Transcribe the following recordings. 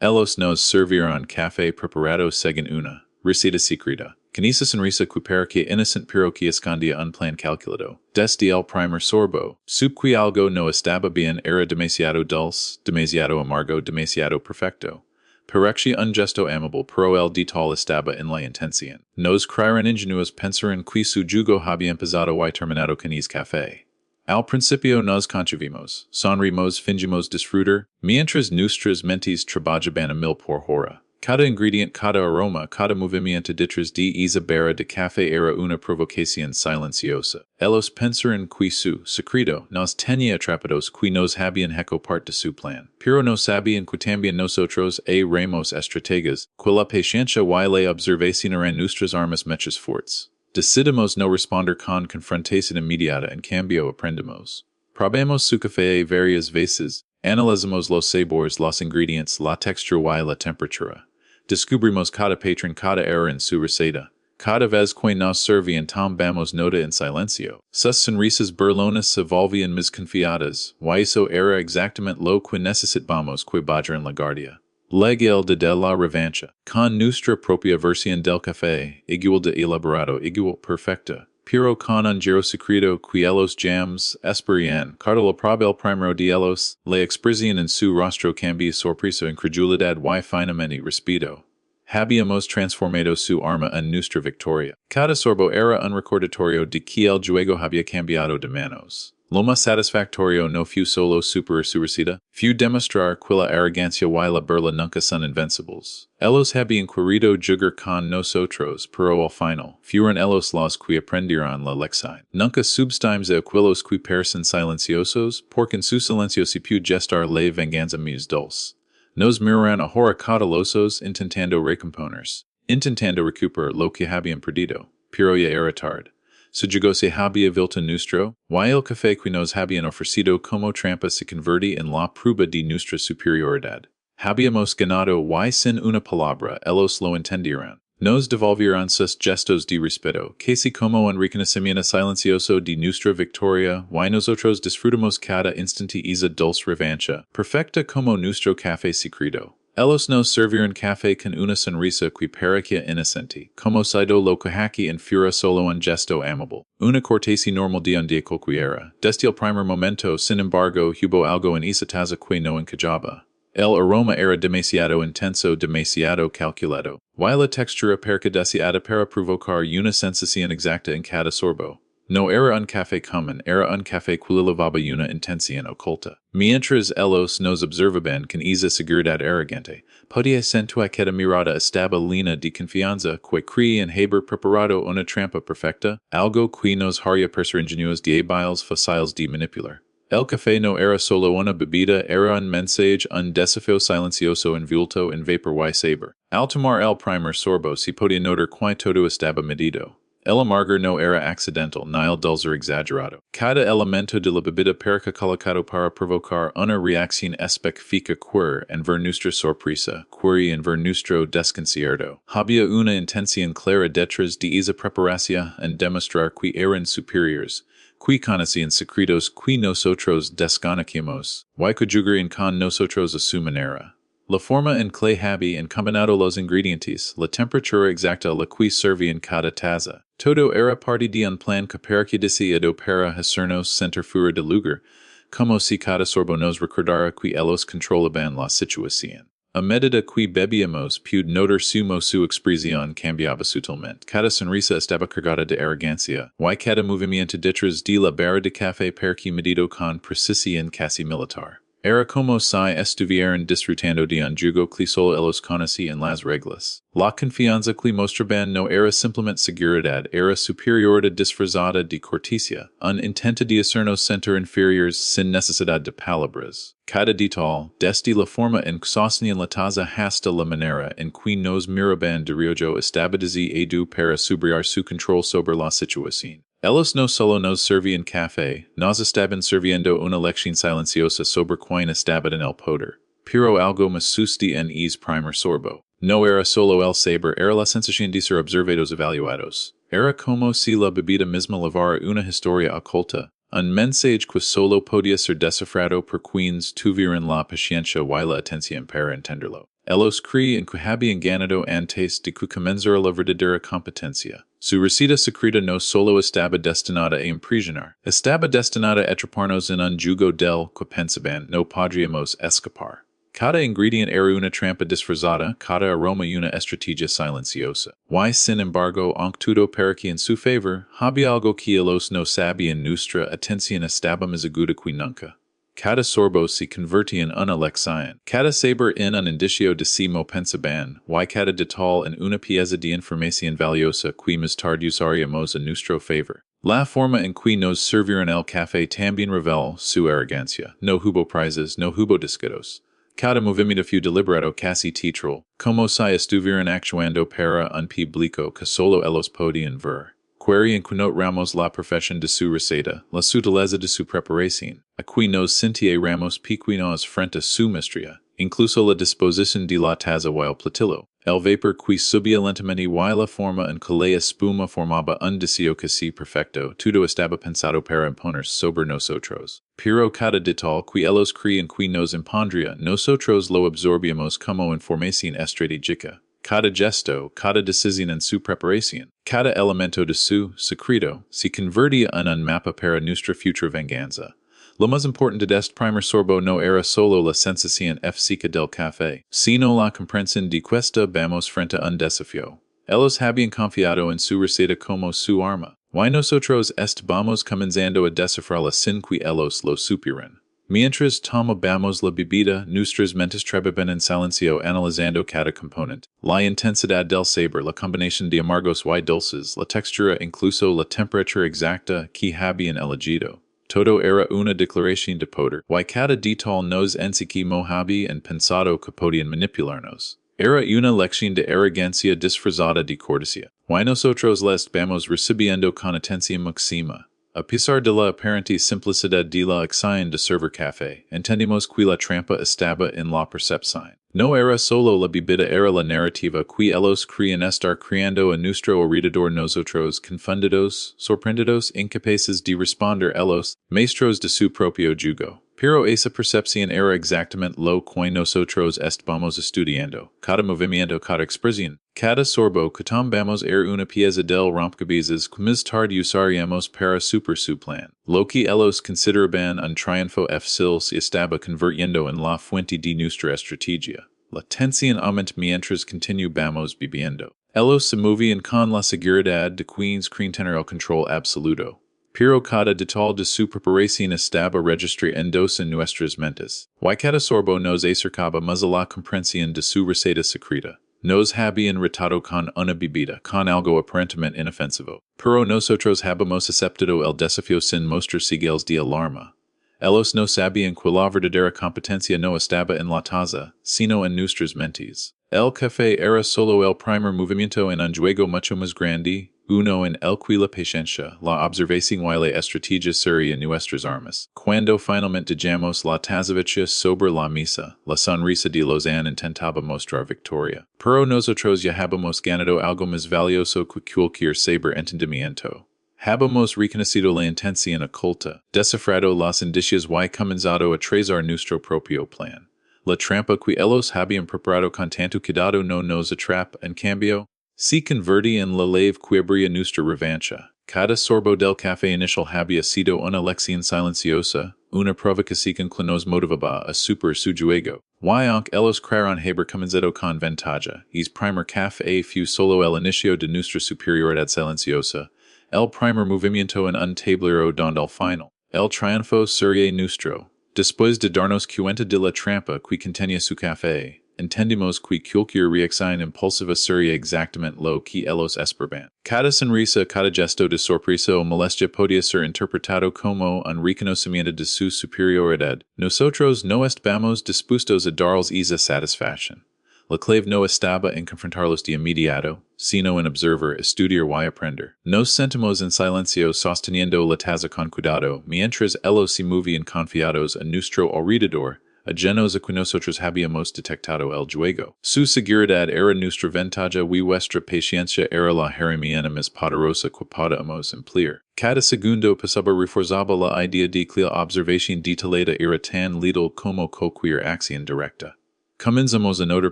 Ellos nos sirvieron café preparado según una receta secreta. Canisa sonrisa cupera que innocent pero que escondía un plan calculado. Desde el primer sorbo. Sup que algo no estaba bien era demasiado dulce, demasiado amargo, demasiado perfecto. Parexi ungesto amable pero el detal estaba en la intención. Nos creyeron ingenuos pensar en que su jugo había empezado y terminado canis café. Al principio nos contrivimos, sonrimos fingimos disfrutar, mientras nuestras mentes trabajaban a mil por hora. Cada ingredient, cada aroma, cada movimiento detrás de esa barra de café era una provocación silenciosa. Ellos pensaron que su secreto nos tenía atrapados que nos habían hecho parte de su plan. Pero no sabían que también nosotros éramos estrategas, que la paciencia y la observación eran nuestras armas mechas fuertes. Decidimos no responder con confrontación inmediata, en cambio aprendemos. Probamos su café varias veces, analizamos los sabores, los ingredientes, la textura y la temperatura. Descubrimos cada patrón, cada error en su receta. Cada vez que nos servían tomamos nota en silencio. Sus sonrisas burlonas se volvían mis confiadas, y eso era exactamente lo que necesitábamos que bajar en la guardia. Legal de la revancha, con nuestra propia versión del café, igual de elaborado, igual perfecta, pero con un giro secreto que los jams esperan. Cada la proba el primero de ellos, la expresión en su rostro cambia sorpresa, incredulidad y finalmente respeto. Habíamos transformado su arma en nuestra victoria. Cada sorbo era un recordatorio de que el juego había cambiado de manos. Lo más satisfactorio no fue solo superar su receta, fue demostrar que la arrogancia y la burla nunca son invencibles. Ellos habían querido jugar con nosotros, pero al final, fueron ellos los que aprendieron la lección. Nunca subestimemos a aquellos que parecen silenciosos, porque en su silencio se puede gestar la venganza más dulce. Nos miran ahora cautelosos intentando recomponerse, intentando recuperar lo que habían perdido, pero ya era tarde. Su jugo se había vuelto nuestro, y el café que nos habían ofrecido como trampa se convertía en la prueba de nuestra superioridad. Habíamos ganado y sin una palabra, ellos lo entendieron. Nos devolvieron sus gestos de respeto, casi como un reconocimiento silencioso de nuestra victoria, y nosotros disfrutamos cada instante esa dulce revancha, perfecta como nuestro café secreto. Ellos nos sirvieron café con una sonrisa que parecía inocente, como si lo que en fuera solo un gesto amable. Una cortesía normal de un día cualquiera. Desde el primer momento, sin embargo, hubo algo en esa taza que no encajaba. El aroma era demasiado intenso, demasiado calculado, y la textura percadeciada para provocar una sensación exacta en cada sorbo. No era un café común, era un café que llevaba una intención oculta. Mientras ellos nos observaban con esa seguridad arrogante, podía sentir que la mirada estaba llena de confianza que creían haber preparado una trampa perfecta, algo que nos haría parecer ingenuos de hábiles fáciles de manipular. El café no era solo una bebida, era un mensaje, un desafío silencioso envuelto en vapor y sabor. Al tomar el primer sorbo se podía notar que todo estaba medido. El amargor no era accidental, ni el dulzor exagerado. Cada elemento de la bebida perca colocado para provocar una reacción específica quer en ver nuestra sorpresa, quer en ver nuestro desconcierto. Había una intención clara detrás de esa preparación en demostrar que eran superiores, que conocían secretos que nosotros desconocíamos, y que jugarían con nosotros a su manera. La forma en que habían combinado los ingredientes, la temperatura exacta a la que servían cada taza. Todo era parte de un plan que parecía decidido para hacernos sentir fuera de lugar, como si cada sorbo nos recordara que ellos controlaban la situación. A medida que bebíamos, pude notar su expresión cambiaba sutilmente. Cada sonrisa estaba cargada de arrogancia, y cada movimiento detrás de la barra de café parecía medido con precisión casi militar. Era como si estuvieran disfrutando de un jugo que solo ellos conocían las reglas. La confianza que mostraban no era simplemente seguridad, era superioridad disfrazada de cortesía, un intento de hacernos sentir inferiores sin necesidad de palabras. Cada detalle, desde la forma en que sostenían la taza hasta la manera en que nos miraban de reojo, estaba decidido para subir su control sobre la situación. Ellos no solo nos servían café, nos estaban sirviendo una lección silenciosa sobre quién estaba en el poder. Pero algo más sucedía en ese primer sorbo. No era solo el sabor, era la sensación de ser observados evaluados. Era como si la bebida misma llevara una historia oculta, Un mensaje que solo podía ser descifrado por quienes tuvieron la paciencia y la atención para entenderlo. Ellos creen que habían ganado antes de que comenzara la verdadera competencia. Su receta secreta no solo estaba destinada a impresionar, estaba destinada a atraparnos en un juego del que pensaban no podríamos escapar. Cada ingrediente era una trampa disfrazada, cada aroma una estrategia silenciosa. Y sin embargo, aunque todo parecía en su favor, había algo que ellos no sabían. Nuestra atención estaba más aguda que nunca. Cada sorbo se convertía en una lección, cada saber en un indicio de si mo pensaban, y cada detalle en una pieza de información valiosa que más tarde usaríamos a nuestro favor. La forma en que nos sirvieron el café también revela su arrogancia. No hubo prizes, no hubo descuidos. Cada movimiento fue deliberado casi teatral, como si estuvieran actuando para un público que solo ellos podían ver. Querían que notáramos la perfección de su receta, la sutileza de su preparación, a que nos sintiéramos pequeños frente a su maestría, incluso la disposición de la taza y el platillo. El vapor que subía lentamente y la forma en que la espuma formaba un deseo casi perfecto, todo estaba pensado para imponer sobre nosotros. Pero cada detalle que ellos creían que nos impondría, nosotros lo absorbíamos como información estratégica. Cada gesto, cada decisión en su preparación, cada elemento de su secreto, se convertía en un mapa para nuestra futura venganza. Lo más importante de este primer sorbo no era solo la sensación física del café, sino la comprensión de que vamos frente a un desafío. Ellos habían confiado en su receta como su arma, y nosotros estábamos comenzando a descifrarla sin que ellos lo supieran. Mientras tomábamos la bebida, nuestras mentes trabajaban en silencio analizando cada componente. La intensidad del sabor, la combinación de amargos y dulces, la textura, incluso la temperatura exacta que habían elegido. Todo era una declaración de poder, y cada detalle nos enseñó mo habían pensado que podían manipularnos. Era una lección de arrogancia disfrazada de cortesía, y nosotros la estábamos recibiendo con atención máxima. A pesar de la aparente simplicidad de la acción de servir café, entendimos que la trampa estaba en la percepción. No era solo la bebida, era la narrativa que ellos creían estar creando a nuestro alrededor. Nosotros, confundidos, sorprendidos, incapaces de responder, ellos, maestros de su propio jugo. Pero esa percepción era exactamente lo que nosotros estábamos estudiando. Cada movimiento, cada expresión, cada sorbo que tomamos era una pieza del rompecabezas que más tarde usaríamos para su plan. Lo que ellos consideraban un triunfo fácil se estaba convirtiendo en la fuente de nuestra estrategia. La tensión aumenta mientras continuamos bebiendo. Ellos se movían con la seguridad de quienes creen tener el control absoluto. Pero cada detalle de su preparación estaba registrado en nuestras mentes. Y cada sorbo nos acercaba más a la comprensión de su receta secreta. Nos habían retado con una bebida, con algo aparentemente inofensivo. Pero nosotros habíamos aceptado el desafío sin mostrar señales de alarma. Ellos no sabían que la verdadera competencia no estaba en la taza, sino en nuestras mentes. El café era solo el primer movimiento en un juego mucho más grande, uno en el que la paciencia, la observación y la estrategia serían nuestras armas. Cuando finalmente dejamos la taza sobre la mesa, la sonrisa de Lausanne intentaba mostrar victoria. Pero nosotros ya habíamos ganado algo más valioso que cualquier saber entendimiento. Habíamos reconocido la intención oculta, descifrado las indicios y comenzado a trazar nuestro propio plan. La trampa que ellos habían preparado con tanto cuidado no nos atrapa, en cambio, se convertía en la leve que abría nuestra revancha. Cada sorbo del café inicial había sido una lección silenciosa, una provocación que nos motivaba a superar su juego. Y aunque ellos crearon haber comenzado con ventaja, el primer café fue solo el inicio de nuestra superioridad silenciosa, el primer movimiento en un tablero donde el final, el triunfo sería nuestro. Después de darnos cuenta de la trampa que contenía su café, entendimos que cualquier reacción impulsiva sería exactamente lo que ellos esperaban. Cada sonrisa, cada gesto de sorpresa o molestia podía ser interpretado como un reconocimiento de su superioridad. Nosotros no estábamos dispuestos a darles esa satisfacción. La clave no estaba en confrontarlos de inmediato, sino en observar, estudiar y aprender. Nos sentimos en silencio sosteniendo la taza con cuidado, mientras ellos se movían confiados a nuestro alrededor, ajenos que nosotros habíamos detectado el juego. Su seguridad era nuestra ventaja y vuestra paciencia era la herramienta más poderosa que podíamos emplear. Cada segundo pasaba reforzaba la idea de que la observación detallada era tan letal como cualquier acción directa. Comenzamos a notar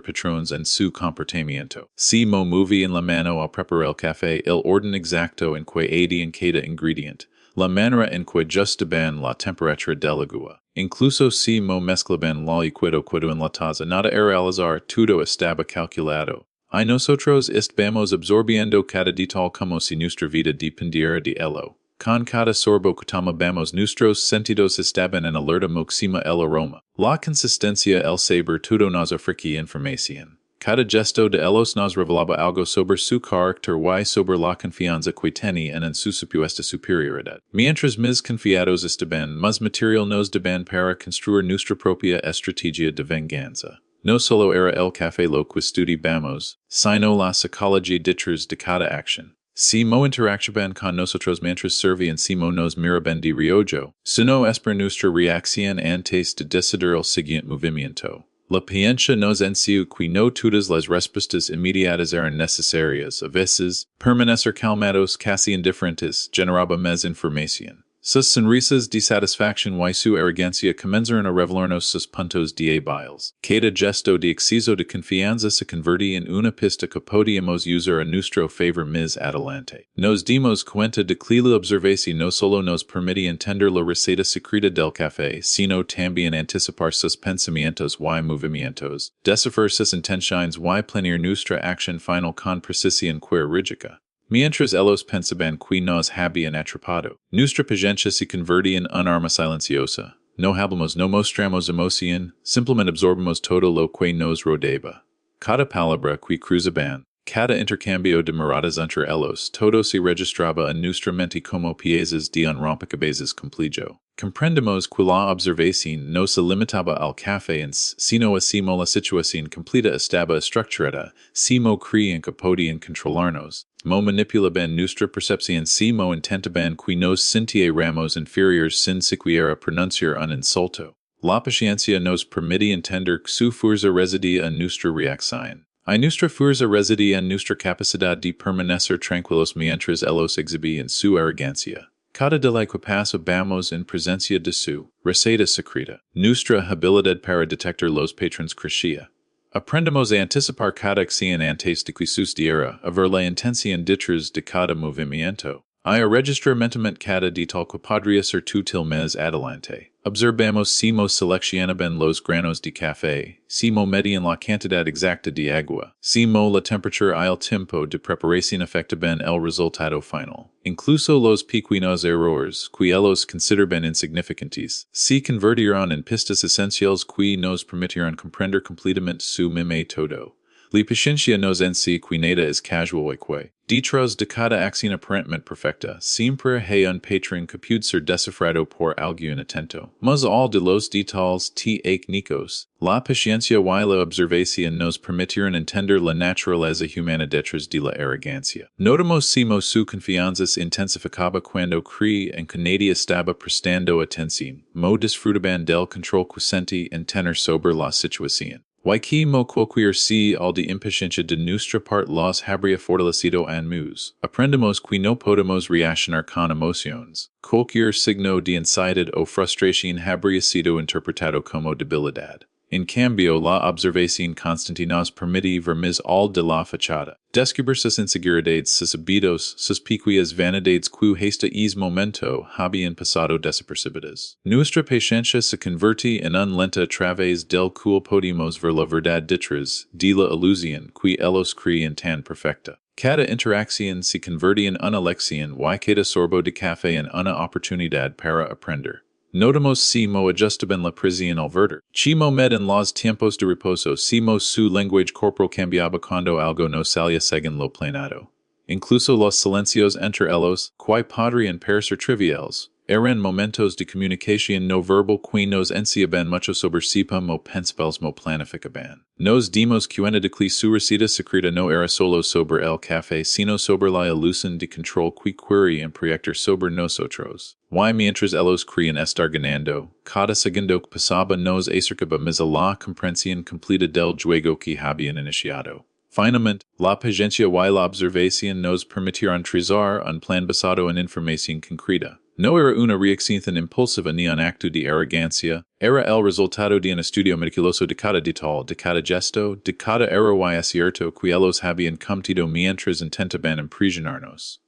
patrones en su comportamiento. Si mo movie en la mano al preparar el café, el orden exacto en que adi en cada ingredient, la manera en que justaban la temperatura del agua. Incluso si mo mezclaban la líquido en la taza, nada era al azar, todo estaba calculado. Y nosotros estábamos absorbiendo cada detalle como si nuestra vida dependiera de ello. Con cada sorbo que tomábamos nuestros sentidos estaban en alerta máxima el aroma, la consistencia, el sabor, todo nos ofrecía información. Cada gesto de ellos nos revelaba algo sobre su carácter y sobre la confianza que tenían en su supuesta superioridad. Mientras más confiados estaban, más material nos daban para construir nuestra propia estrategia de venganza. No solo era el café lo que estudiamos, sino la psicología detrás de cada acción. Si mo interactuaban con nosotros mientras servían si mo nos miraban de reojo, sino es por nuestra reacción antes de decidir el siguiente movimiento. La paciencia nos enseñó que no todas las respuestas inmediatas eran necesarias. A veces, permanecer calmados, casi indiferentes, generaba más información. Sus sonrisas de satisfacción y su arrogancia comenzaron a revelarnos sus puntos débiles. Cada gesto de exceso de confianza se convertía en una pista que podíamos usar a nuestro favor más adelante. Nos dimos cuenta de que la observación no solo nos permitía entender la receta secreta del café, sino también anticipar sus pensamientos y movimientos, descifrar sus intenciones y planear nuestra acción final con precisión quirúrgica. Mientras ellos pensaban que nos habían atrapado, nuestra paciencia se convertía en un arma silenciosa. No hablamos, no mostramos emoción, simplemente absorbamos todo lo que nos rodeaba. Cada palabra que cruzaban, cada intercambio de miradas entre ellos, todo se registraba en nuestra mente como piezas de un rompecabezas completo. Comprendemos que la observación no se limitaba al café en sí, sino asimo la situación completa estaba estructurada, simo creían que podían controlarnos. Mo manipulaban nuestra percepción si mo intentaban que nos sintiéramos inferiores sin siquiera pronunciar un insulto. La paciencia nos permitía entender que su fuerza residía en nuestra reacción. Y nuestra fuerza residía en nuestra capacidad de permanecer tranquilos mientras ellos exhibían su arrogancia. Cada día que pasábamos en presencia de su receta secreta, nuestra habilidad para detectar los patrones crecía. Aprendemos a anticipar cada acción antes de que sucediera, a ver la intención detrás de cada movimiento, y a registrar mentalmente cada detalle que podría ser útil más adelante. Observamos si mo seleccionaban los granos de café, si mo medían la cantidad exacta de agua, si mo la temperatura y el tiempo de preparación afectaban el resultado final. Incluso los pequeños errores, que ellos consideraban insignificantes, se convirtieron en pistas esenciales que nos permitieron comprender completamente su método. La paciencia nos enseña que nada es casual y que, detrás de cada acción aparentemente perfecta, siempre hay un patrón que puede ser descifrado por alguien atento. Mas all de los detalles técnicos, la paciencia y la observación nos permitieron entender la naturaleza humana detrás de la arrogancia. Notamos si su confianza se intensificaba cuando creía en que nadie estaba prestando atención. Mo disfrutaban del control que sentía en tener sobre la situación. Y mo cualquier si al de impaciencia de nuestra parte los habría fortalecido en mus. Aprendemos que no podemos reaccionar con emociones. Cualquier signo de ansiedad o frustración habría sido interpretado como debilidad. En cambio, la observación constante nos permite ver más all de la fachada. Descubrir sus inseguridades, sus hábitos, sus pequeñas vanidades que hasta ese momento habían pasado desapercibidas. Nuestra paciencia se convierte en un lenta a través del cual podemos ver la verdad detrás de la ilusión que ellos creían tan perfecta. Cada interacción se convierte en una lección y cada sorbo de café en una oportunidad para aprender. Notamos si mo ajustaban la presión al verter. Si mo med en los tiempos de reposo, si mo su lenguaje corporal cambiaba cuando algo no salía según lo planeado. Incluso los silencios entre ellos, que podrían parecer triviales, Eran momentos de comunicación no verbal que nos enciaban mucho sobre sipa mo pensabels mo planificaban. Nos dimos cuenta de que su receta secreta no era solo sobre el café, sino sobre la ilusión de control que quería proyectar sobre nosotros. Y mientras ellos creían estar ganando, cada segundo que pasaba nos acercaba más a la comprensión completa del juego que habían iniciado. Finalmente, la paciencia y la observación nos permitieron trazar un plan basado en información concreta. No era una reacción impulsiva ni un acto de arrogancia, era el resultado de un estudio meticuloso de cada detalle, de cada gesto, de cada error y acierto que ellos habían cometido mientras intentaban impresionarnos.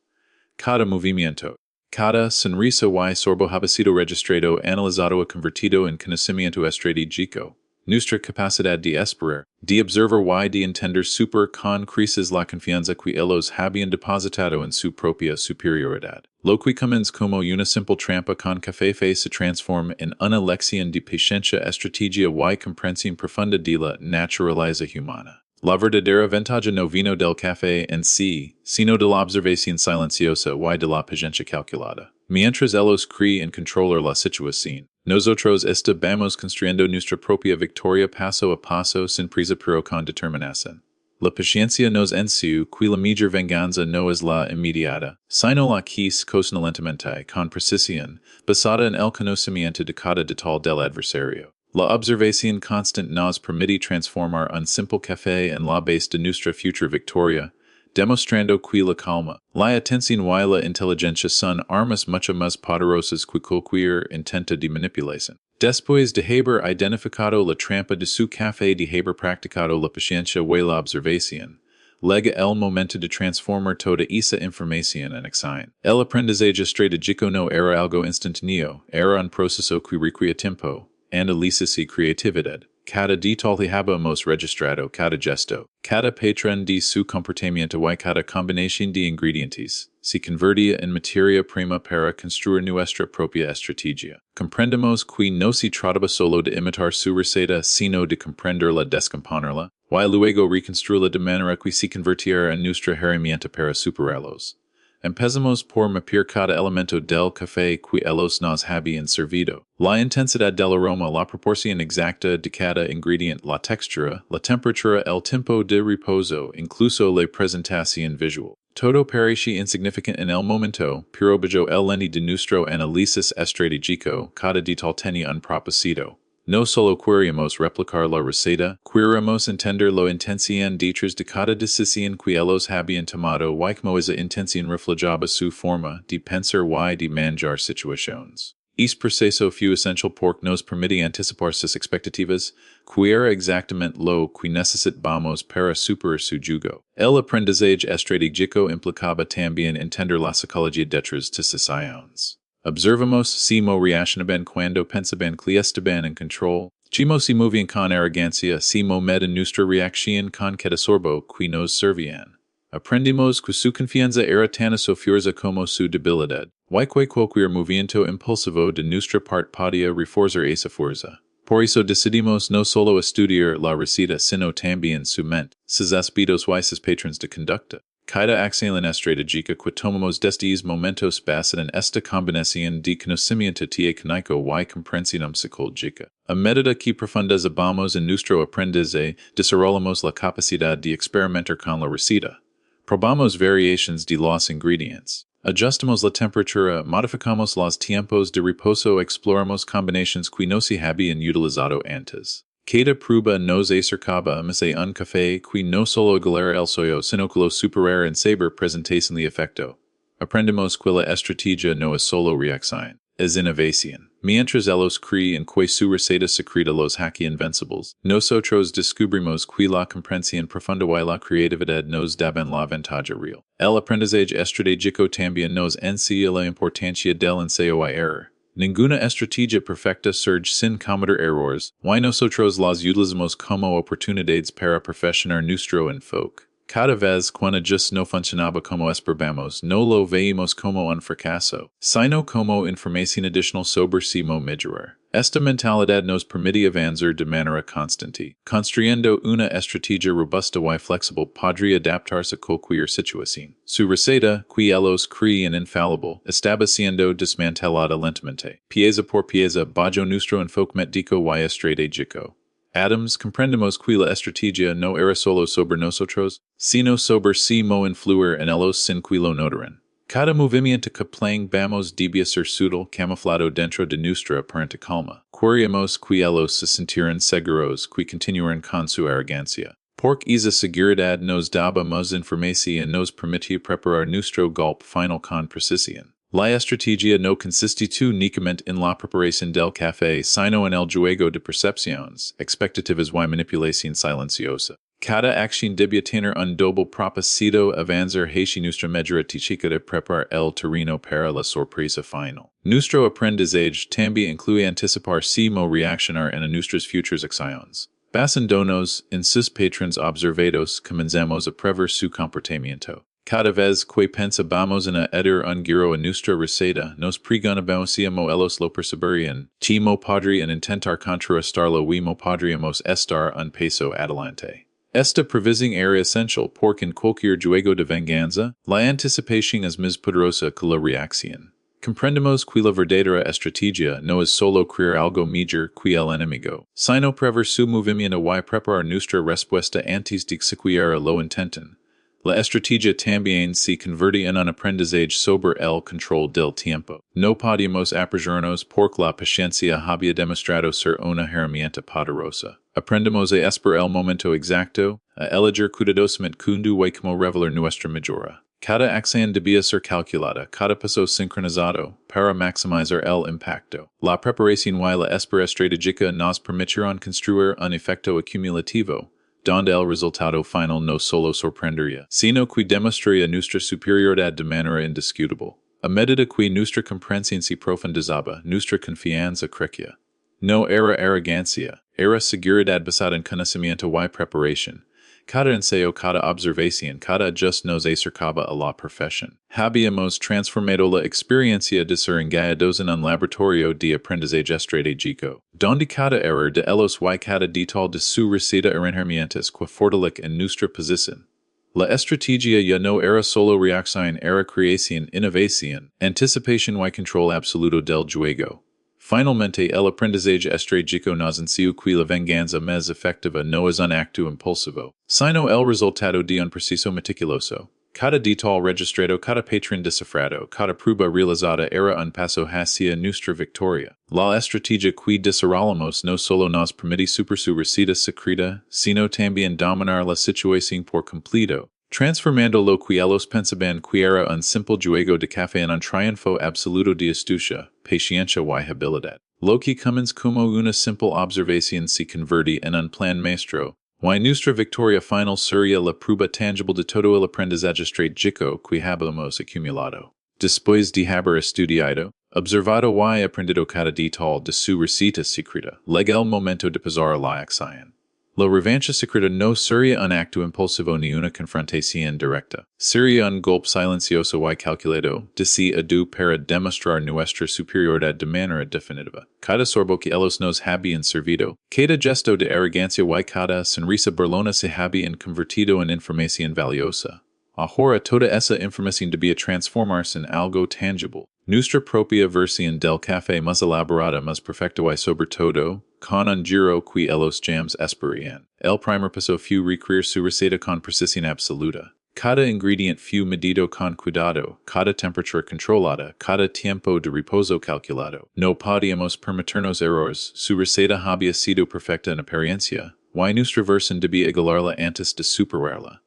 Cada movimiento, cada sonrisa y sorbo había sido registrado, analizado y convertido en conocimiento estratégico. Nuestra capacidad de esperar, de observar y de entender super con creces la confianza que ellos habían depositado en su propia superioridad. Lo que comienza como una simple trampa con café se transforma en una lección de paciencia, estrategia y comprensión profunda de la naturaleza humana. La verdadera ventaja no vino del café en sí, sino de la observación silenciosa y de la paciencia calculada. Mientras ellos creen controlar la situación, nosotros estábamos construyendo nuestra propia victoria paso a paso sin prisa pero con determinación. La paciencia nos enseñó que la mejor venganza no es la inmediata, sino la que se cocina lentamente, con precisión, basada en el conocimiento de cada detalle del adversario. La observación constante nos permite transformar un simple café en la base de nuestra futura victoria, demostrando que la calma, la atención y la inteligencia son armas mucho más poderosas que cualquier intento de manipulación. Después de haber identificado la trampa de su café, de haber practicado la paciencia y la observación, llega el momento de transformar toda esa información en acción. El aprendizaje estratégico no era algo instantáneo, era un proceso que requería tiempo, análisis y creatividad. Cada detalle habíamos registrado, cada gesto, cada patrón de su comportamiento y cada combinación de ingredientes se convertía en materia prima para construir nuestra propia estrategia. Comprendemos que no se trataba solo de imitar su receta, sino de comprenderla, descomponerla, y luego reconstruirla de manera que se convirtiera en nuestra herramienta para superarlos. Empezamos por mapear cada elemento del café que ellos nos habían servido. La intensidad del aroma, la proporción exacta de cada ingrediente, la textura, la temperatura, el tiempo de reposo, incluso la presentación visual. Todo parecía insignificante en el momento, pero bajo el lente de nuestro análisis estratégico, cada detalle tenía un propósito. No solo queríamos replicar la receta, queríamos entender la intención detrás de cada decisión que ellos habían tomado y cómo esa intención reflejaba su forma de pensar y de manejar situaciones. Este proceso fue esencial porque nos permitía anticipar sus expectativas, que era exactamente lo que necesitábamos para superar su yugo. El aprendizaje estratégico implicaba también entender la psicología detrás de sus acciones. Observamos si reaccionaban cuando pensaban que estaban en control, cómo se movían con arrogancia, si medían nuestra reacción con cada sorbo que nos servían. Aprendimos que su confianza era tan fuerza como su debilidad, y que cualquier movimiento impulsivo de nuestra parte podía reforzar esa fuerza. Por eso decidimos no solo estudiar la receta, sino también su mente, sus aspectos y sus patrones de conducta. Cada acción estratégica que tomamos desde momentos basada en esta combinación de conocimiento técnico y comprensión psicológica. A medida que profundizamos en nuestro aprendizaje, desarrollamos la capacidad de experimentar con la receta. Probamos variaciones de los ingredientes. Ajustamos la temperatura, modificamos los tiempos de reposo, exploramos combinaciones que no se habían utilizado antes. Cada prueba nos acercaba más a un café que no solo galera el suyo, sino que lo superara en saber presentación de efecto. Aprendemos que la estrategia no es solo reacción, es innovación. Mientras ellos creen que su receta secreta los hace invencibles, nosotros descubrimos que la comprensión profunda y la creatividad nos daban la ventaja real. El aprendizaje estratégico también nos enseña la importancia del ensayo y error. Ninguna estrategia perfecta surge sin cometer errores, y nosotros las utilizamos como oportunidades para perfeccionar nuestro enfoque. Cada vez cuando just no funcionaba como esperábamos, no lo veíamos como un fracaso, sino como información adicional sobre cómo mejorar. Esta mentalidad nos permite avanzar de manera constante, construyendo una estrategia robusta y flexible podría adaptarse a cualquier situación. Su receta, que ellos creen infalible, estaba siendo desmantelada lentamente, pieza por pieza, bajo nuestro enfoque mético y estratégico. Adams, comprendemos que la estrategia no era solo sobre nosotros, sino sobre si mo influir en ellos sin que lo notaran. Cada movimiento que vamos debía ser sutil, camuflado dentro de nuestra aparente calma. Queríamos que ellos se sintieran seguros que continuaran con su arrogancia. Porque esa seguridad nos daba más información y nos permitía preparar nuestro golpe final con precisión. La estrategia no consiste únicamente en la preparación del café, sino en el juego de percepciones, expectativas y manipulación silenciosa. Cada acción debía tener un doble propósito avanzar hacia nuestra mejora chica de preparar el terreno para la sorpresa final. Nuestro aprendizaje también incluye anticipar si mo reaccionar en nuestras futuras acciones. Basándonos en sus patrones observados, comenzamos a prever su comportamiento. Cada vez que pensamos en eder un giro en nuestra receta, nos preguntamos si ellos lo percibirían. Si mo podrían intentar contrarrestarlo y mo podríamos estar un paso adelante. Esta previsión era esencial porque en cualquier juego de venganza, la anticipación es más poderosa que la reacción. Comprendemos que la verdadera estrategia no es solo crear algo mejor que el enemigo, sino prever su movimiento y preparar nuestra respuesta antes de que siquiera lo intenten. La estrategia también se convierte en un aprendizaje sobre el control del tiempo. No podemos apresurarnos porque la paciencia había demostrado ser una herramienta poderosa. Aprendemos a esperar el momento exacto, a elegir cuidadosamente cuándo y cómo revelar nuestra mejora. Cada acción debía ser calculada, cada paso sincronizado, para maximizar el impacto. La preparación y la espera estratégica nos permitirán construir un efecto acumulativo, donde el resultado final no solo sorprendería, sino que demostraría nuestra superioridad de manera indiscutible. A medida que nuestra comprensión se profundizaba, nuestra confianza crecía. No era arrogancia, era seguridad basada en conocimiento y preparación. Cada ensayo, cada observación, cada ajuste nos acercaba a la perfección. Habíamos transformado la experiencia de ser engañados en un laboratorio de aprendizaje estratégico, donde cada error de ellos y cada detalle de su receta eran herramientas que fortalecen en nuestra posición. La estrategia ya no era solo reacción, era creación, innovación, anticipación y control absoluto del juego. Finalmente, el aprendizaje estratégico nos enseñó que la venganza más efectiva no es un acto impulsivo, sino el resultado de un proceso meticuloso. Cada detalle registrado, cada patrón descifrado, cada prueba realizada era un paso hacia nuestra victoria. La estrategia que desarrollamos no solo nos permite superar su receta secreta, sino también dominar la situación por completo, transformando lo que ellos pensaban que era un simple juego de café en un triunfo absoluto de astucia, paciencia y habilidad. Lo que comenzó como una simple observación se convierte en un plan maestro, y nuestra victoria final sería la prueba tangible de todo el aprendizaje estratégico que habíamos acumulado. Después de haber estudiado, observado y aprendido cada detalle de su receta secreta, llega el momento de pasar a la acción. La revancha secreta no sería un acto impulsivo ni una confrontación directa. Sería un golpe silencioso y calculado, de si adu para demostrar nuestra superioridad de manera definitiva. Cada sorbo que ellos nos habían servido, cada gesto de arrogancia y cada sonrisa burlona se habían convertido en información valiosa. Ahora toda esa información debía transformarse en algo tangible. Nuestra propia versión del café más elaborada, más perfecta y sobre todo, con un giro que ellos jams esperían. El primer paso fue recrear su receta con precisión absoluta. Cada ingrediente fue medido con cuidado, cada temperatura controlada, cada tiempo de reposo calculado. No podíamos permitirnos errores, su receta había sido perfecta en apariencia, y nuestra versión debía igualarla antes de superarla.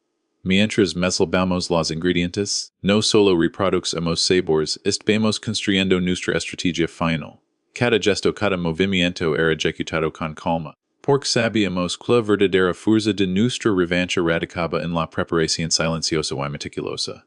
Mientras mezclamos los ingredientes, no solo reproducimos sabores, estamos construyendo nuestra estrategia final. Cada gesto, cada movimiento era ejecutado con calma, porque sabíamos que la verdadera fuerza de nuestra revancha radicaba en la preparación silenciosa y meticulosa.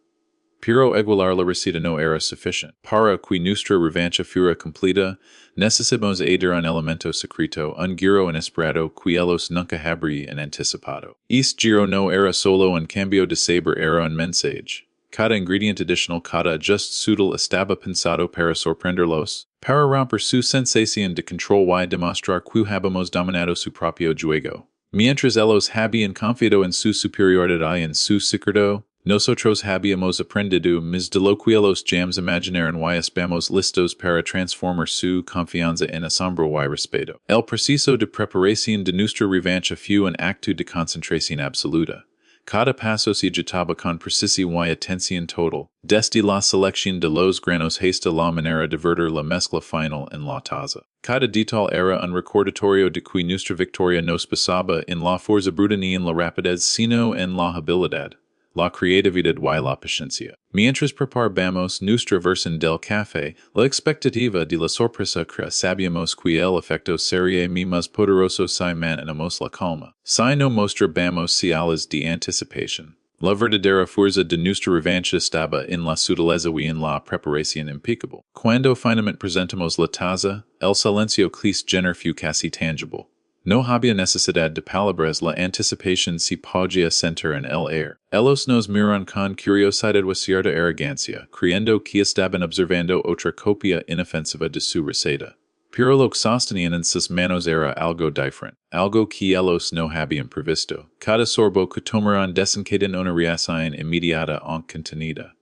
Pero igualar la receta no era suficiente. Para que nuestra revancha fuera completa, necesitamos añadir un elemento secreto, un giro inesperado que ellos nunca habrían anticipado. Este giro no era solo un cambio de sabor, era un mensaje. Cada ingredient additional cada just sutil estaba pensado para sorprenderlos, para romper su sensación de control y demostrar que habemos dominado su propio juego. Mientras ellos habían confiado en su superioridad y en su secreto, nosotros habíamos aprendido más de lo que los jams imaginaron y estamos listos para transformar su confianza en asombro y respeto. El proceso de preparación de nuestra revancha fue un acto de concentración absoluta. Cada paso se ejecutaba con precisión y atención total, desde la selección de los granos hasta la manera de verter la mezcla final en la taza. Cada detalle era un recordatorio de que nuestra victoria no se basaba en la fuerza bruta ni en la rapidez, sino en la habilidad, la creatividad y la paciencia. Mientras preparábamos nuestra versión del café, la expectativa de la sorpresa crea. Sabíamos que el efecto sería más poderoso si mantenemos la calma. Si no mostramos señales de anticipación. La verdadera fuerza de nuestra revancha estaba en la sutileza y en la preparación impecable. Cuando finalmente presentamos la taza, el silencio que genera fue casi tangible. No había necesidad de palabras, la anticipación se podía sentir en el aire. Ellos nos miran con curiosidad y cierta arrogancia, creyendo que estaban observando otra copia inofensiva de su receta. Pero lo que sostenían en sus manos era algo diferente, algo que ellos no habían previsto. Cada sorbo que tomaron desencadenó una reacción inmediata y contenida.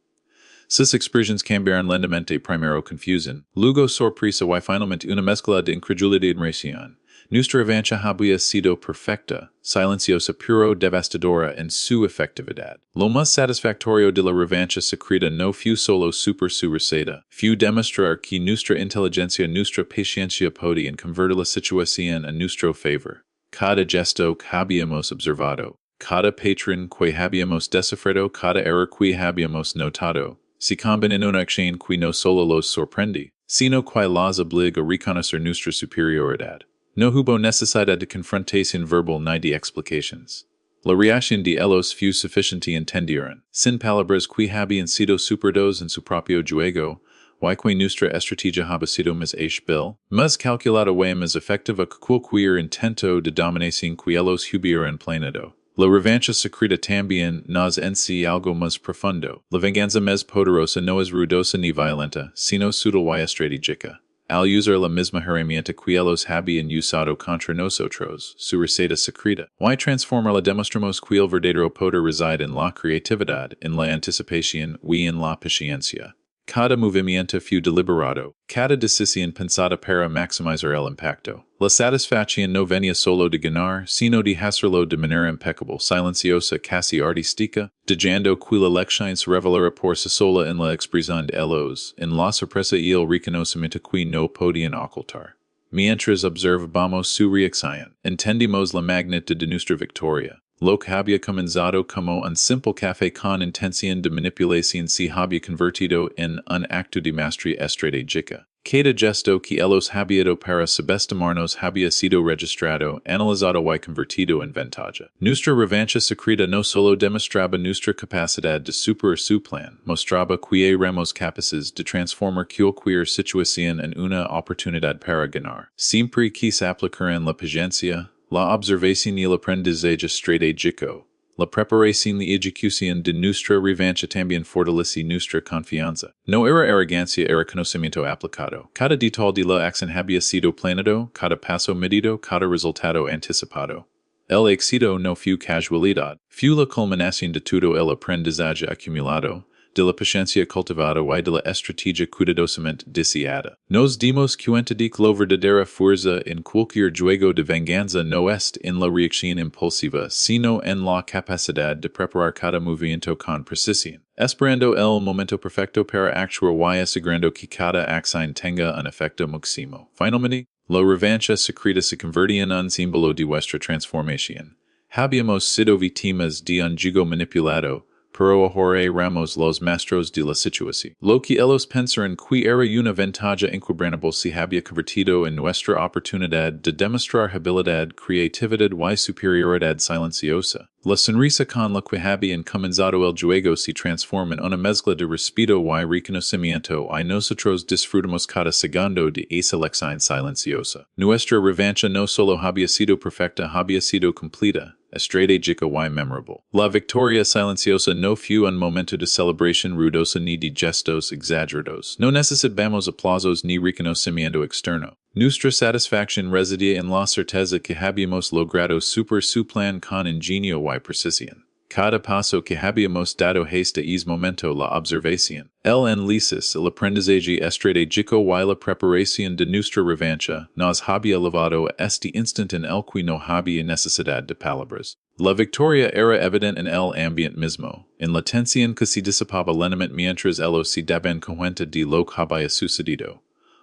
Sus expresiones cambiaron lentamente, primero confusión, luego sorpresa y finalmente una mezcla de incredulidad y admiración. Nuestra revancha había sido perfecta, silenciosa pero devastadora en su efectividad. Lo más satisfactorio de la revancha secreta no fue solo super su receta, fue demostrar que nuestra inteligencia, nuestra paciencia podían convertir la situación a nuestro favor. Cada gesto que habíamos observado, cada patrón que habíamos descifrado, cada error que habíamos notado, se combina en una acción que no solo los sorprende, sino que los obliga a reconocer nuestra superioridad. No hubo necesidad de confrontación verbal ni de explicaciones. La reacción de ellos fue suficiente entendieron, sin palabras que habían sido superados en su propio juego, y que nuestra estrategia había sido más hábil, más calculada y más efectiva que cualquier intento de dominación que ellos hubieran planeado. La revancha secreta también nos enseña algo más profundo. La venganza más poderosa no es ruidosa ni violenta, sino sutil y estratégica. Al usar la misma herramienta que ellos habían usado contra nosotros, su receta secreta, y transformarla demostramos que el verdadero poder reside en la creatividad, en la anticipación y en la paciencia. Cada movimiento fue deliberado, cada decisión pensada para maximizar el impacto. La satisfacción no venía solo de ganar, sino de hacerlo de manera impecable, silenciosa, casi artística, dejando que la lección se revelara por sí sola en la expresión de ellos, en la sorpresa y el reconocimiento que no podían ocultar. Mientras observábamos su reacción, entendimos la magnitud de nuestra victoria. Lo que había comenzado como un simple café con intención de manipulación se había convertido en un acto de maestría estratégica. Cada gesto que ellos habían para subestimarnos había sido registrado, analizado y convertido en ventaja. Nuestra revancha secreta no solo demostraba nuestra capacidad de superar su plan, mostraba que éramos capaces de transformar cualquier situación en una oportunidad para ganar. Siempre que se aplicaran la paciencia, la observación y el aprendizaje estratégico, la preparación y ejecución de nuestra revancha también fortalece nuestra confianza. No era arrogancia, era conocimiento aplicado. Cada detalle de la acción había sido planeado, cada paso medido, cada resultado anticipado. El éxito no fue casualidad, fue la culminación de todo el aprendizaje acumulado, de la paciencia cultivada y de la estrategia cuidadosamente deseada. Nos dimos cuenta de que la verdadera fuerza en cualquier juego de venganza no es en la reacción impulsiva, sino en la capacidad de preparar cada movimiento con precisión, esperando el momento perfecto para actuar y asegurando que cada acción tenga un efecto máximo. Finalmente, la revancha secreta se convirtió en un símbolo de vuestra transformación. Habíamos sido víctimas de un juego manipulado, pero ahora éramos los maestros de la situación. Lo que ellos pensaron que era una ventaja inquebrantable se había convertido en nuestra oportunidad de demostrar habilidad, creatividad y superioridad silenciosa. La sonrisa con la que había comenzado el juego se transforma en una mezcla de respeto y reconocimiento y nosotros disfrutamos cada segundo de esa lección silenciosa. Nuestra revancha no solo había sido perfecta, había sido completa, estratégica y memorable. La victoria silenciosa no fue un momento de celebración ruidosa ni de gestos exagerados. No necesitamos aplausos ni reconocimiento externo. Nuestra satisfacción residía en la certeza que habíamos logrado superar su plan con ingenio y precisión. Cada paso que habíamos dado hasta ese momento, la observación, el análisis, el aprendizaje estratégico y la preparación de nuestra revancha, nos había llevado a este instante en el que no había necesidad de palabras. La victoria era evidente en el ambiente mismo, en la tensión que se disipaba lentamente mientras ellos se daban cuenta de lo que había sucedido.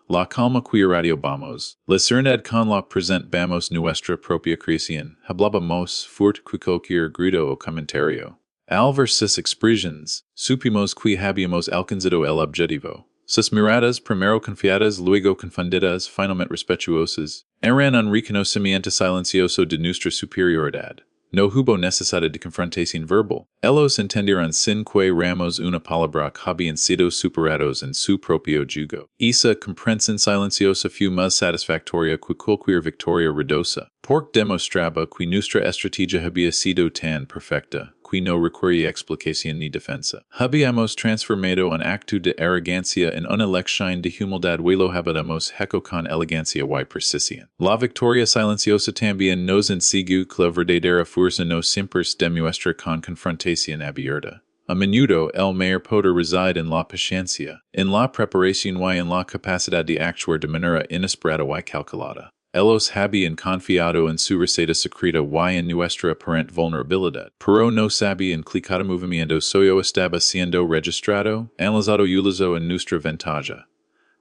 La calma que irradiábamos, la serenidad con la presentamos nuestra propia creación, hablábamos fuerte que cualquier grito o comentario. Al ver sus expresiones, supimos que habíamos alcanzado el objetivo. Sus miradas, primero confiadas, luego confundidas, finalmente respetuosas, eran un reconocimiento silencioso de nuestra superioridad. No hubo necesidad de confrontación verbal. Ellos entendieron sin que ramos una palabra que habían sido superados en su propio jugo. Esa comprensión silenciosa fue más satisfactoria que cualquier victoria ruidosa, porque demostraba que nuestra estrategia había sido tan perfecta que no requería explicación ni defensa. Habíamos transformado un acto de arrogancia en una lección de humildad y lo habíamos hecho con elegancia y precisión. La victoria silenciosa también nos enseñó que la verdadera fuerza no siempre es demuestra con confrontación abierta. A menudo, el mayor poder reside en la paciencia, en la preparación y en la capacidad de actuar de manera inesperada y calculada. Ellos habían confiado en su receta secreta y en nuestra aparente vulnerabilidad, pero no sabían que cada movimiento suyo estaba siendo registrado, analizado y utilizado en nuestra ventaja.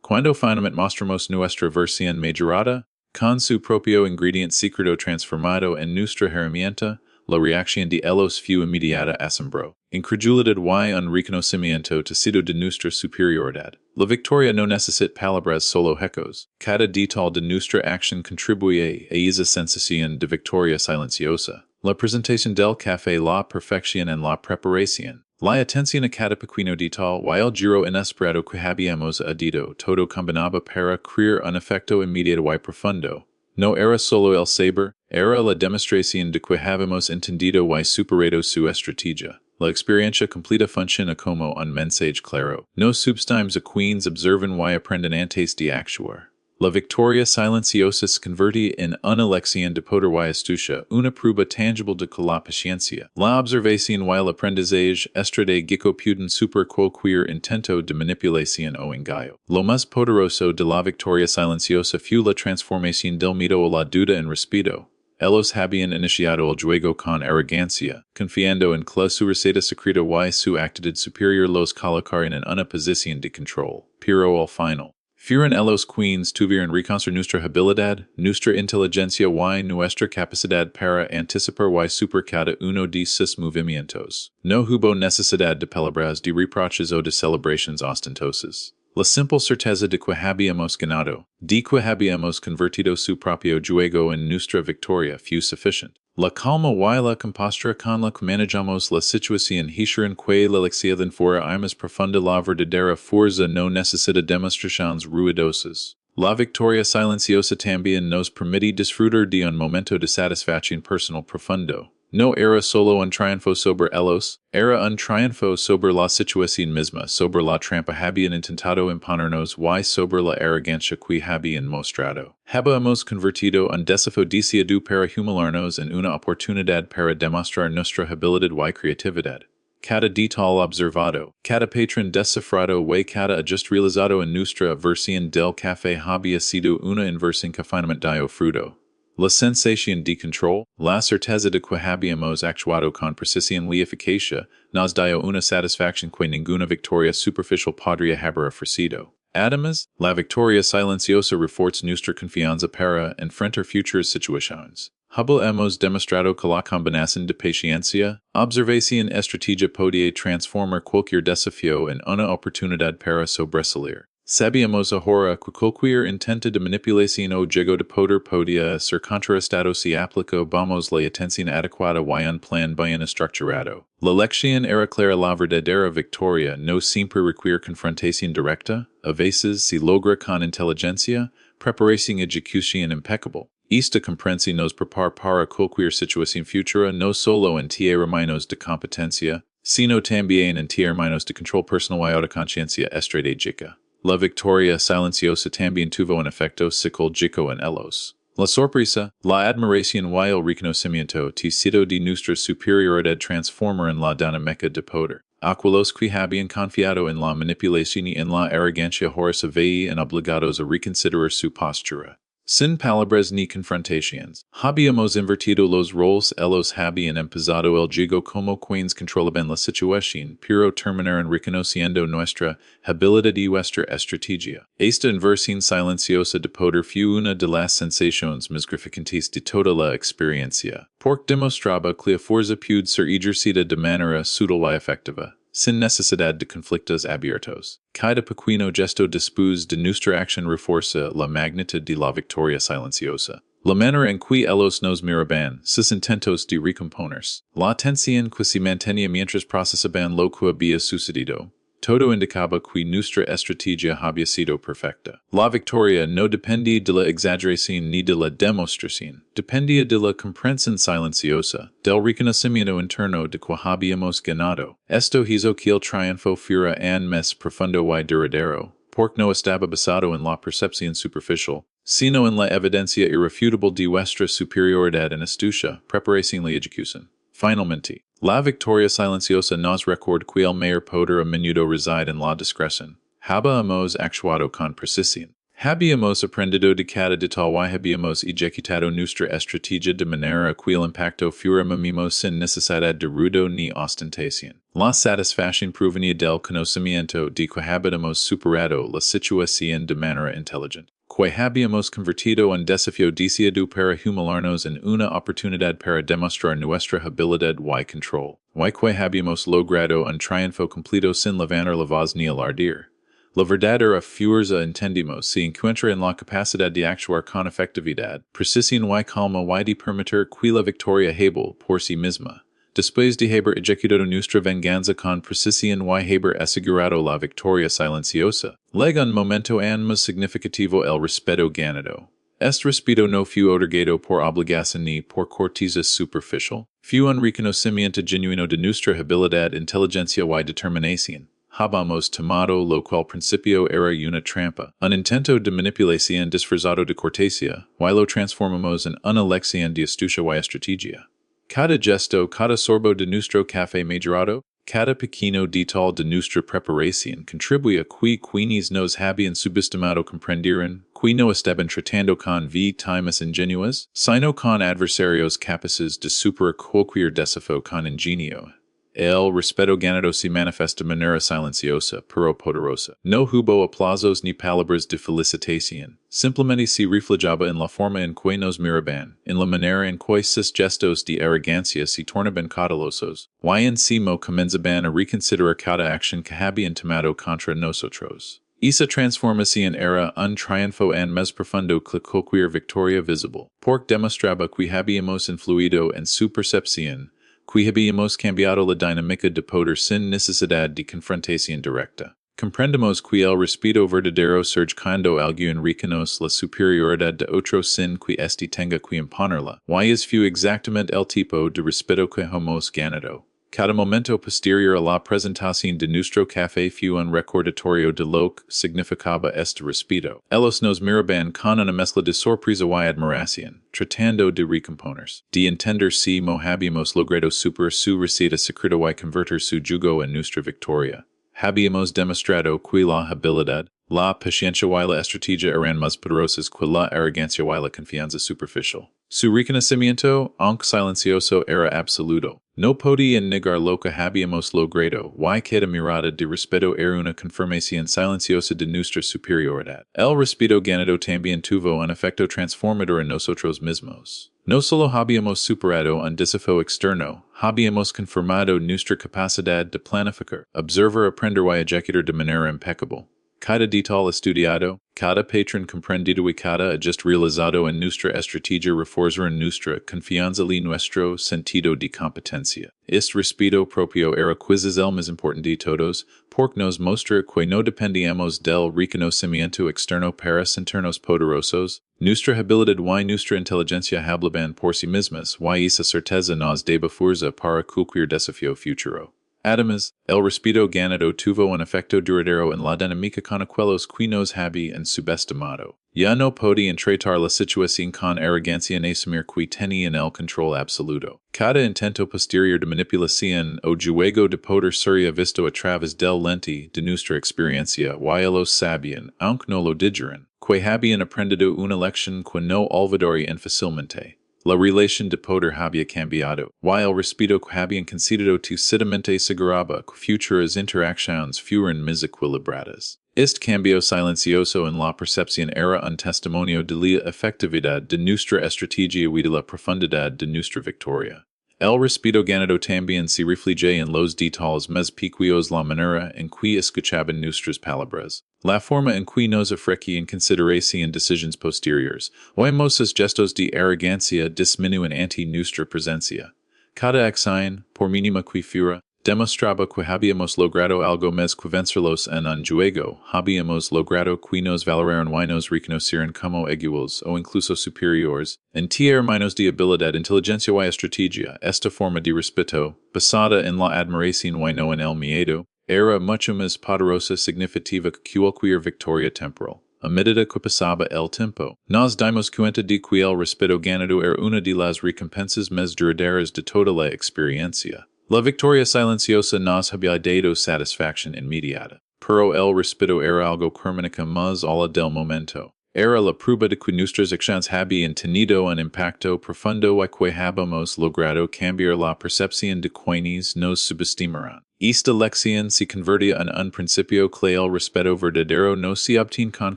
Cuando finalmente mostramos nuestra versión mejorada, con su propio ingrediente secreto transformado en nuestra herramienta, la reacción de ellos fue inmediata asombro, incredulidad y un reconocimiento tácito de nuestra superioridad. La victoria no necesita palabras solo ecos. Cada detalle de nuestra acción contribuye a esa sensación de victoria silenciosa. La presentación del café, la perfección en la preparación, la atención a cada pequeño detalle y el giro inesperado que habíamos añadido, todo combinaba para crear un efecto inmediato y profundo. No era solo el saber, era la demostración de que habíamos entendido y superado su estrategia. La experiencia completa funciona como un mensaje claro. No subestimes a quienes observan y aprenden antes de actuar. La victoria silenciosa se convierte en una lección de poder y astucia, una prueba tangible de que la paciencia, la observación y el aprendizaje estratégico pueden superar cualquier intento de manipulación o engaño. Lo más poderoso de la victoria silenciosa fue la transformación del miedo a la duda en respeto. Ellos habían iniciado el juego con arrogancia, confiando en que su receta secreta y su actitud superior los colocarían en una posición de control. Pero al final, fueron ellos quienes tuvieron reconstruir nuestra habilidad, nuestra inteligencia y nuestra capacidad para anticipar y superar cada uno de sus movimientos. No hubo necesidad de palabras de reproches o de celebraciones ostentosas. La simple certeza de que habíamos ganado, de que habíamos convertido su propio juego en nuestra victoria fue suficiente. La calma y la compostura con la que manejamos la situación hicieron que la lección fuera más profunda. La verdadera fuerza no necesita demostraciones ruidosas. La victoria silenciosa también nos permite disfrutar de un momento de satisfacción personal profundo. No era solo un triunfo sobre ellos, era un triunfo sobre la situación misma, sobre la trampa habían intentado imponernos y sobre la arrogancia que habían mostrado. Habíamos convertido un desafío deseado para humillarnos en una oportunidad para demostrar nuestra habilidad y creatividad. Cada detalle observado, cada patrón descifrado y cada ajuste realizado en nuestra versión del café había sido una inversión que finalmente dio fruto. La sensación de control, la certeza de que habíamos actuado con precisión y eficacia, nos dio una satisfacción que ninguna victoria superficial podría haber ofrecido. Además, la victoria silenciosa refuerza nuestra confianza para enfrentar futuras situaciones. Hemos demostrado que la combinación de paciencia, observación y estrategia podía transformar cualquier desafío en una oportunidad para sobresalir. Sabíamos ahora que cualquier intento de manipulación o juego de poder podía ser contrarrestado si aplicábamos la atención adecuada y un plan bien estructurado. La lección era clara: la verdadera victoria no siempre requiere confrontación directa, a veces se logra con inteligencia, preparación y ejecución impecable. Esta comprensión nos prepara para cualquier situación futura, no solo en términos de competencia, sino también en términos de control personal y autoconciencia estratégica. La victoria silenciosa también tuvo un efecto psicológico en Ellos. La sorpresa, la admiración y el reconocimiento tecido de nuestra superioridad transformó en la dinámica de poder. Aquellos que habían confiado en la manipulación y en la arrogancia ahora se veían obligados a reconsiderar su postura. Sin palabras ni confrontaciones, habíamos invertido los roles. Ellos habían empezado el juego como quienes controlaban la situación, pero terminaron reconociendo nuestra habilidad y nuestra estrategia. Esta inversión silenciosa de poder fue una de las sensaciones más gratificantes de toda la experiencia, porque demostraba que la fuerza puede ser ejercida de manera sutil y efectiva, sin necesidad de conflictos abiertos. Cada pequeño gesto después de nuestra acción refuerza la magnitud de la victoria silenciosa. La manera en que ellos nos miraban, sus intentos de recomponerse, la atención que se mantenía mientras procesaban lo que había sucedido, todo indicaba que nuestra estrategia había sido perfecta. La victoria no dependía de la exageración ni de la demostración, dependía de la comprensión silenciosa, del reconocimiento interno de que habíamos ganado. Esto hizo que el triunfo fuera aún más profundo y duradero, porque no estaba basado en la percepción superficial, sino en la evidencia irrefutable de nuestra superioridad en astucia, preparación y ejecución. Finalmente, la victoria silenciosa nos recuerda que el mayor poder a menudo reside en la discreción. Habíamos actuado con precisión. Habíamos aprendido de cada detalle y habíamos ejecutado nuestra estrategia de manera que el impacto fuera mínimo sin necesidad de ruido ni ostentación. La satisfacción provenía del conocimiento de que habíamos superado la situación de manera inteligente, que habíamos convertido un desafío deseado para humillarnos en una oportunidad para demostrar nuestra habilidad y control, y que habíamos logrado un triunfo completo sin levantar la voz ni alardear. La verdadera fuerza, entendimos, se encuentra en la capacidad de actuar con efectividad, precisión y calma y de permitir que la victoria hable por sí misma. Después de haber ejecutado nuestra venganza con precisión y haber asegurado la victoria silenciosa, llega un momento aún más significativo: el respeto ganado. Este respeto no fue otorgado por obligación ni por cortesía superficial, fue un reconocimiento genuino de nuestra habilidad, inteligencia y determinación. Habíamos tomado lo que al principio era una trampa, un intento de manipulación disfrazado de cortesía, y lo transformamos en una lección de astucia y estrategia. Cada gesto, cada sorbo de nuestro café mejorado, cada pequeño detalle de nuestra preparación contribuye a que quienes nos habían subestimado comprendieran que no estaban tratando con víctimas ingenuas, sino con adversarios capaces de superar cualquier desafío con ingenio. El respeto ganado se manifesta de manera silenciosa, pero poderosa. No hubo aplausos ni palabras de felicitación. Simplemente se reflejaba en la forma en que nos miraban, en la manera en que sus gestos de arrogancia se tornaban cautelosos, y encima comenzaban a reconsiderar cada acción que habían tomado contra nosotros. Esa transformación era un triunfo aún más profundo que cualquier victoria visible, porque demostraba que habíamos influido en su percepción, que habíamos cambiado la dinámica de poder sin necesidad de confrontación directa. Comprendemos que el respeto verdadero surge cuando alguien reconoce la superioridad de otro sin que éste tenga que imponerla, y es fue exactamente el tipo de respeto que hemos ganado. Cada momento posterior a la presentación de nuestro café fue un recordatorio de lo que significaba este respeto. Ellos nos miraban con una mezcla de sorpresa y admiración, tratando de recomponerse, de entender si habíamos logrado superar su receta secreta y convertir su jugo en nuestra victoria. Habíamos demostrado que la habilidad, la paciencia y la estrategia eran más poderosas que la arrogancia y la confianza superficial. Su reconocimiento, aunque silencioso, era absoluto. No podían negar lo que habíamos logrado, y cada mirada de respeto era una confirmación silenciosa de nuestra superioridad. El respeto ganado también tuvo un efecto transformador en nosotros mismos. No solo habíamos superado un desafío externo, habíamos confirmado nuestra capacidad de planificar, observar, aprender y ejecutar de manera impecable. Cada detalle estudiado, cada patrón comprendido y cada gesto realizado en nuestra estrategia reforza nuestra confianza y nuestro sentido de competencia. Este respeto propio era quizás el más importante de todos, porque nos mostra que no dependíamos del reconocimiento externo para sentirnos poderosos. Nuestra habilidad y nuestra inteligencia hablaban por sí mismas y esa certeza nos daba fuerza para cualquier desafío futuro. Además, el respeto ganado tuvo un efecto duradero en la dinámica con aquellos que nos habían subestimado. Ya no podían tratar la situación con arrogancia ni asumir que tenían el control absoluto. Cada intento posterior de manipulación o juego de poder sería visto a través del lente de nuestra experiencia y ellos sabían, aunque no lo dijeran, que habían aprendido una lección que no olvidarían fácilmente. La relación de poder había cambiado, y el respeto que habían concedido tácitamente aseguraba que futuras interacciones fueran más equilibradas. Este cambio silencioso en la percepción era un testimonio de la efectividad de nuestra estrategia y de la profundidad de nuestra victoria. El respeto ganado también se refleja en los detalles más pequeños, la manera en que escuchaban nuestras palabras, la forma en que nos ofrecían consideración decisiones posteriores, o muchos gestos de arrogancia disminuyen ante nuestra presencia. Cada acción, por mínima que fuera, demostraba que habíamos logrado algo más que vencerlos en un juego, habíamos logrado que nos valoraran y nos reconocieran como iguales o incluso superiores, en términos de habilidad, inteligencia y estrategia. Esta forma de respeto, basada en la admiración y no en el miedo, era mucho más poderosa significativa que cualquier victoria temporal. A medida que pasaba el tiempo, nos dimos cuenta de que el respeto ganado era una de las recompensas más duraderas de toda la experiencia. La victoria silenciosa nos había dado satisfacción inmediata, pero el respeto era algo permanente más allá del momento. Era la prueba de que nuestras acciones habían tenido un impacto profundo y que habíamos logrado cambiar la percepción de quienes nos subestimaran. Esta lección se convertía en un principio que el respeto verdadero no se obtiene con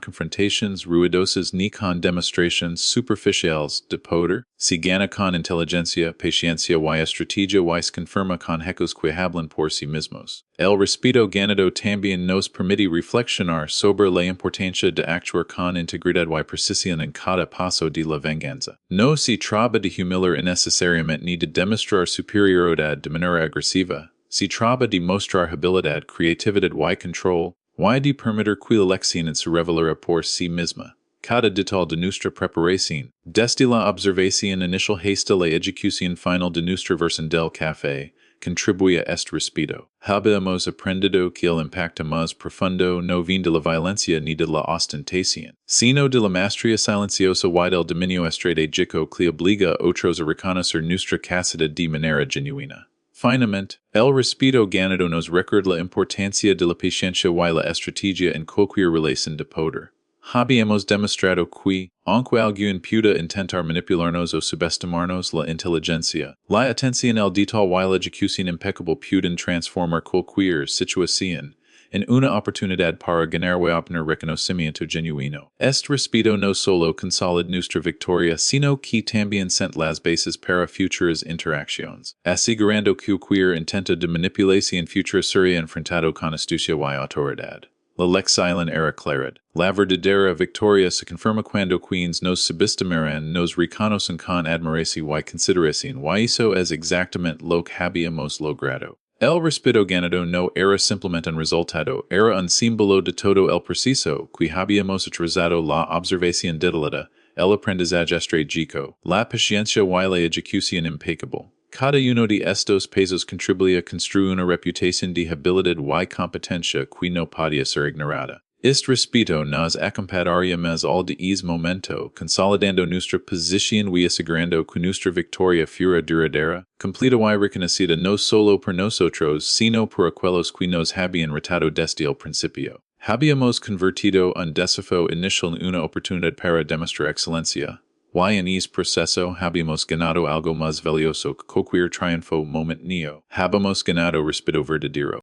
confrontaciones ruidosas ni con demostraciones superficiales de poder, se gana con inteligencia, paciencia y estrategia y se confirma con hechos que hablan por sí mismos. El respeto ganado también nos permite reflexionar sobre la importancia de actuar con integridad y precisión en cada paso de la venganza. No se trata de humillar innecesariamente ni de demostrar superioridad de manera agresiva. Se trata de mostrar habilidad, creatividad y control, y de permitir que la lección se revelara por sí misma. Cada detalle de nuestra preparación, desde la observación inicial hasta la ejecución final de nuestra versión del café, contribuye a este respeto. Habíamos aprendido que el impacto más profundo no viene de la violencia ni de la ostentación, sino de la maestría silenciosa y del dominio estratégico que obliga a otros a reconocer nuestra capacidad de manera genuina. Finalmente, el respeto ganado nos recuerda la importancia de la paciencia y la estrategia en cualquier relación de poder. Habíamos demostrado que, aunque alguien pueda intentar manipularnos o subestimarnos, la inteligencia, la atención al detalle y la ejecución impecable pueden transformar cualquier situación en una oportunidad para ganar y obtener reconocimiento genuino. Este respeto no solo consolida nuestra victoria, sino que también senta las bases para futuras interacciones, asegurando que cualquier intento de manipulación futura sería enfrentado con astucia y autoridad. La lección era clara. La verdadera victoria se confirma cuando quienes nos subestimaran nos reconocen con admiración y consideración, y eso es exactamente lo que habíamos logrado. El respeto ganado no era simplemente un resultado, era un símbolo de todo el proceso que habíamos utilizado, la observación detallada, el aprendizaje estratégico, la paciencia y la ejecución impecable. Cada uno de estos pasos contribuye a construir una reputación de habilidad y competencia que no podía ser ignorada. Este respeto nos acompañaría más al de ese momento, consolidando nuestra posición y asegurando que nuestra victoria fuera duradera, completa y reconocida no solo por nosotros, sino por aquellos que nos habían retado desde el principio. Habíamos convertido un desafío inicial en una oportunidad para demostrar excelencia. Y en ese proceso habíamos ganado algo más valioso que cualquier triunfo momentáneo. Habíamos ganado respeto verdadero.